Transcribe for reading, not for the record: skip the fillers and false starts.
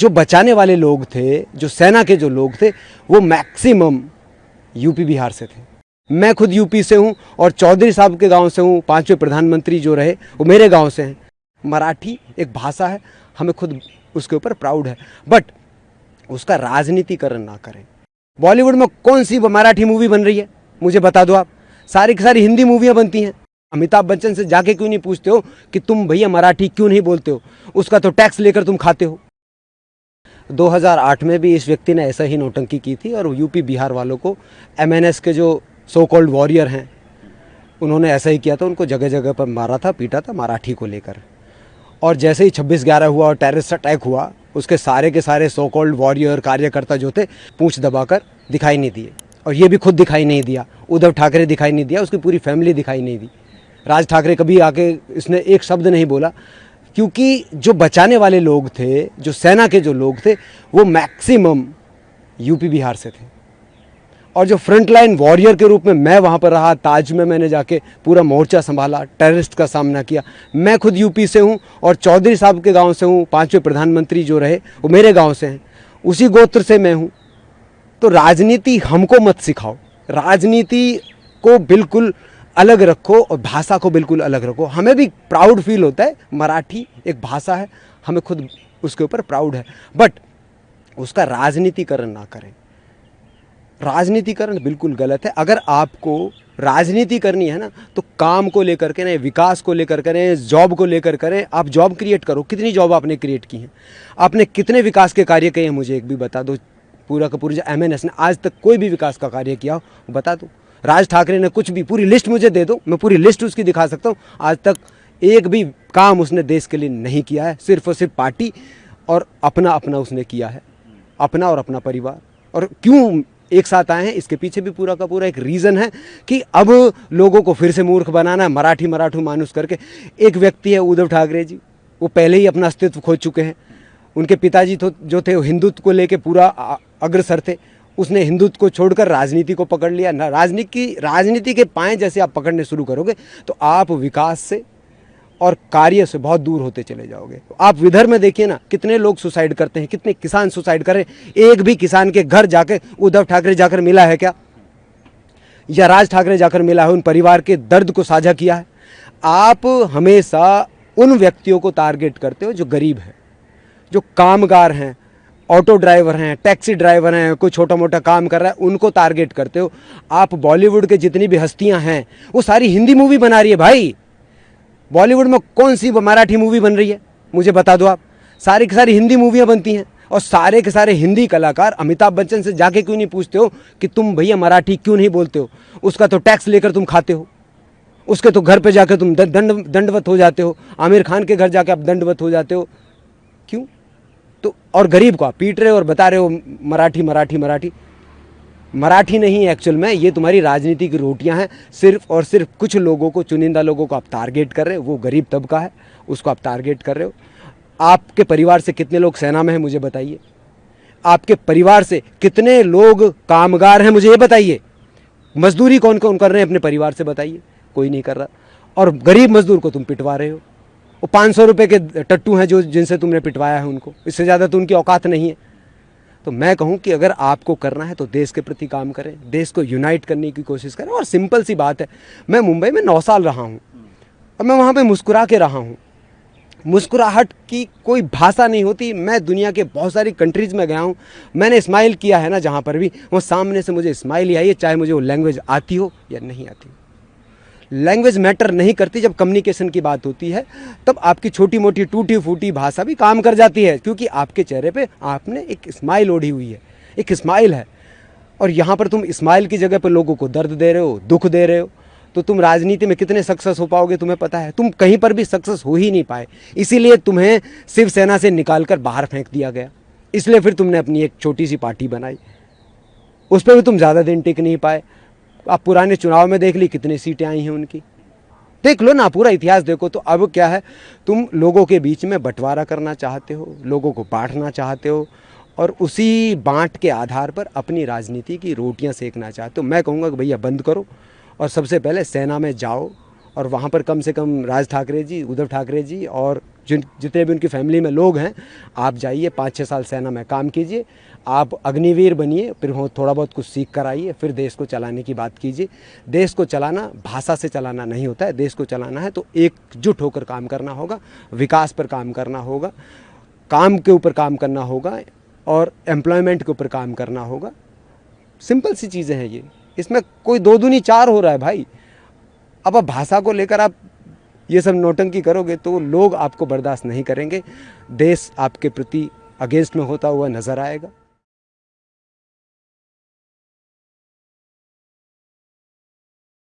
जो बचाने वाले लोग थे, जो सेना के जो लोग थे, वो मैक्सिमम यूपी बिहार से थे। मैं खुद यूपी से हूँ और चौधरी साहब के गांव से हूँ। 5वें प्रधानमंत्री जो रहे वो मेरे गांव से हैं। मराठी एक भाषा है, हमें खुद उसके ऊपर प्राउड है, बट उसका राजनीतिकरण ना करें। बॉलीवुड में कौन सी मराठी मूवी बन रही है मुझे बता दो आप। सारी की सारी हिंदी मूवियाँ बनती हैं। अमिताभ बच्चन से जाके क्यों नहीं पूछते हो कि तुम भैया मराठी क्यों नहीं बोलते हो? उसका तो टैक्स लेकर तुम खाते हो। 2008 में भी इस व्यक्ति ने ऐसा ही नौटंकी की थी और यूपी बिहार वालों को MNS के जो सो कॉल्ड वॉरियर हैं उन्होंने ऐसा ही किया था। उनको जगह जगह पर मारा था, पीटा था मराठी को लेकर। और जैसे ही 26/11 हुआ और टेररिस्ट अटैक हुआ, उसके सारे के सारे सो कॉल्ड वॉरियर कार्यकर्ता जो थे पूंछ दबाकर दिखाई नहीं दिए। और ये भी खुद दिखाई नहीं दिया, उद्धव ठाकरे दिखाई नहीं दिया, उसकी पूरी फैमिली दिखाई नहीं दी। राज ठाकरे कभी आके इसने एक शब्द नहीं बोला, क्योंकि जो बचाने वाले लोग थे, जो सेना के जो लोग थे, वो मैक्सिमम यूपी बिहार से थे। और जो फ्रंट लाइन वॉरियर के रूप में मैं वहाँ पर रहा, ताज में मैंने जाके पूरा मोर्चा संभाला, टेररिस्ट का सामना किया। मैं खुद यूपी से हूँ और चौधरी साहब के गांव से हूँ। 5वें प्रधानमंत्री जो रहे वो मेरे गांव से हैं, उसी गोत्र से मैं हूँ। तो राजनीति हमको मत सिखाओ, राजनीति को बिल्कुल अलग रखो और भाषा को बिल्कुल अलग रखो। हमें भी प्राउड फील होता है, मराठी एक भाषा है, हमें खुद उसके ऊपर प्राउड है, बट उसका राजनीतिकरण ना करें। राजनीतिकरण बिल्कुल गलत है। अगर आपको राजनीति करनी है ना, तो काम को लेकर करें, विकास को लेकर करें, जॉब को लेकर करें। आप जॉब क्रिएट करो। कितनी जॉब आपने क्रिएट की हैं? आपने कितने विकास के कार्य किए हैं मुझे एक भी बता दो। पूरा का पूरा जो MNS ने आज तक कोई भी विकास का कार्य किया हो बता दो। राज ठाकरे ने कुछ भी, पूरी लिस्ट मुझे दे दो, मैं पूरी लिस्ट उसकी दिखा सकता हूँ। आज तक एक भी काम उसने देश के लिए नहीं किया है। सिर्फ और सिर्फ पार्टी और अपना अपना उसने किया है, अपना और अपना परिवार। और क्यों एक साथ आए हैं, इसके पीछे भी पूरा का पूरा एक रीज़न है कि अब लोगों को फिर से मूर्ख बनाना है, मराठी मराठू मानुस करके। एक व्यक्ति है उद्धव ठाकरे जी, वो पहले ही अपना अस्तित्व खो चुके हैं। उनके पिताजी जो थे वो हिंदुत्व को लेके पूरा अग्रसर थे। उसने हिंदुत्व को छोड़कर राजनीति को पकड़ लिया ना। राजनीति के पाएँ जैसे आप पकड़ने शुरू करोगे तो आप विकास से और कार्य से बहुत दूर होते चले जाओगे। आप विदर्भ में देखिए ना, कितने लोग सुसाइड करते हैं, कितने किसान सुसाइड करें। एक भी किसान के घर जाकर उद्धव ठाकरे जाकर मिला है क्या? या राज ठाकरे जाकर मिला है, उन परिवार के दर्द को साझा किया है? आप हमेशा उन व्यक्तियों को टारगेट करते हो जो गरीब हैं, जो कामगार हैं, ऑटो ड्राइवर हैं, टैक्सी ड्राइवर हैं, कोई छोटा मोटा काम कर रहा है, उनको टारगेट करते हो। आप बॉलीवुड के जितनी भी हस्तियां हैं वो सारी हिंदी मूवी बना रही है भाई। बॉलीवुड में कौन सी मराठी मूवी बन रही है मुझे बता दो आप। सारी की सारी हिंदी मूवियाँ बनती हैं और सारे के सारे हिंदी कलाकार अमिताभ बच्चन से जाके क्यों नहीं पूछते हो कि तुम भैया मराठी क्यों नहीं बोलते हो? उसका तो टैक्स लेकर तुम खाते हो, उसके तो घर पे जाकर तुम दंडवत हो जाते हो, आमिर खान के घर जाके आप दंडवत हो जाते हो। क्यों? तो और गरीब को आप पीट रहे हो और बता रहे हो मराठी मराठी मराठी। मराठी नहीं है एक्चुअल में, ये तुम्हारी राजनीति की रोटियां हैं। सिर्फ और सिर्फ कुछ लोगों को, चुनिंदा लोगों को आप टारगेट कर रहे हो। वो गरीब तबका है, उसको आप टारगेट कर रहे हो। आपके परिवार से कितने लोग सेना में हैं मुझे बताइए? आपके परिवार से कितने लोग कामगार हैं मुझे ये बताइए? मजदूरी कौन कौन कर रहे हैं अपने परिवार से बताइए? कोई नहीं कर रहा। और गरीब मजदूर को तुम पिटवा रहे हो। वो 500 रुपये के टट्टू हैं जो जिनसे तुमने पिटवाया है उनको, इससे ज़्यादा तो उनकी औकात नहीं है। तो मैं कहूं कि अगर आपको करना है तो देश के प्रति काम करें, देश को यूनाइट करने की कोशिश करें। और सिंपल सी बात है, मैं मुंबई में 9 साल रहा हूं और मैं वहां पे मुस्कुरा के रहा हूं। मुस्कुराहट की कोई भाषा नहीं होती। मैं दुनिया के बहुत सारी कंट्रीज़ में गया हूं, मैंने स्माइल किया है ना, जहां पर भी वो सामने से मुझे स्माइल ही आई है, चाहे मुझे वो लैंग्वेज आती हो या नहीं आती हो। लैंग्वेज मैटर नहीं करती। जब कम्युनिकेशन की बात होती है तब आपकी छोटी मोटी टूटी फूटी भाषा भी काम कर जाती है, क्योंकि आपके चेहरे पे आपने एक स्माइल ओढ़ी हुई है, एक स्माइल है। और यहाँ पर तुम स्माइल की जगह पर लोगों को दर्द दे रहे हो, दुख दे रहे हो, तो तुम राजनीति में कितने सक्सेस हो पाओगे तुम्हें पता है? तुम कहीं पर भी सक्सेस हो ही नहीं पाए। इसीलिए तुम्हें शिवसेना से निकाल कर बाहर फेंक दिया गया। इसलिए फिर तुमने अपनी एक छोटी सी पार्टी बनाई, उस पर भी तुम ज़्यादा दिन टिक नहीं पाए। आप पुराने चुनाव में देख ली कितनी सीटें आई हैं उनकी, देख लो ना, पूरा इतिहास देखो। तो अब क्या है, तुम लोगों के बीच में बंटवारा करना चाहते हो, लोगों को बांटना चाहते हो और उसी बांट के आधार पर अपनी राजनीति की रोटियां सेकना चाहते हो। मैं कहूँगा कि भैया बंद करो और सबसे पहले सेना में जाओ और वहाँ पर कम से कम राज ठाकरे जी, उद्धव ठाकरे जी और जितने भी उनकी फैमिली में लोग हैं, आप जाइए 5-6 साल सेना में काम कीजिए, आप अग्निवीर बनिए, फिर थोड़ा बहुत कुछ सीख कर आइए, फिर देश को चलाने की बात कीजिए। देश को चलाना भाषा से चलाना नहीं होता है, देश को चलाना है तो एकजुट होकर काम करना होगा, विकास पर काम करना होगा, काम के ऊपर काम करना होगा और एम्प्लॉयमेंट के ऊपर काम करना होगा। सिंपल सी चीज़ें हैं ये, इसमें कोई 2 दूनी 4 हो रहा है भाई। अब आप भाषा को लेकर आप ये सब नौटंकी करोगे तो लोग आपको बर्दाश्त नहीं करेंगे, देश आपके प्रति अगेंस्ट में होता हुआ नज़र आएगा।